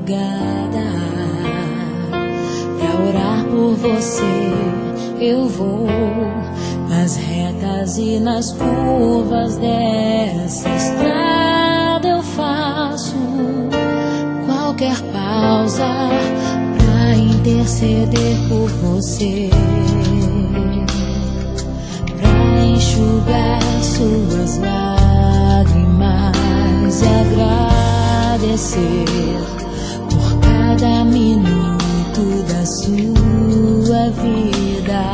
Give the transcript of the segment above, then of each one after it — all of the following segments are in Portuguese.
madrugada. Pra orar por você eu vou nas retas e nas curvas dessa estrada. Eu faço qualquer pausa pra interceder por você, pra enxugar suas lágrimas e agradecer por cada minuto da sua vida,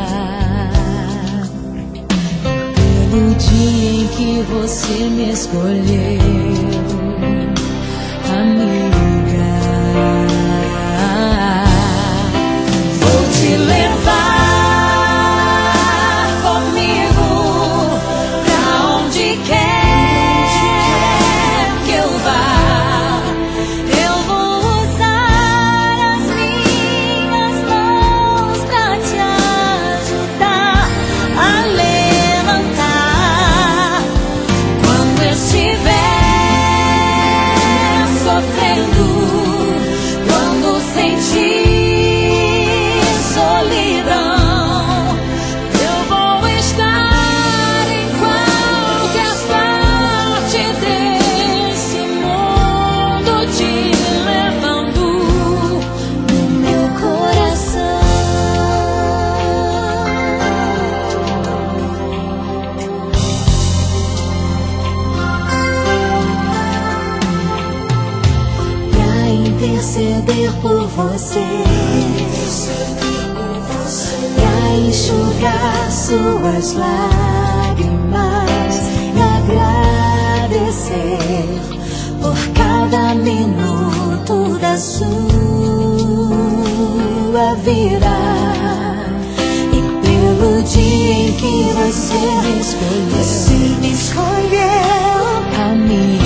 pelo dia em que você me escolheu, amiga. Vou te levar comigo pra onde quer que eu vá. Eu vou usar as minhas mãos pra te ajudar a levantar quando estiver sofrendo, quando sentir solidão. Eu vou estar em qualquer parte desse mundo, te levando no meu coração. Pra interceder por você, pra enxugar suas lágrimas e agradecer por cada minuto da sua vida, e pelo dia em que você me escolheu, amiga.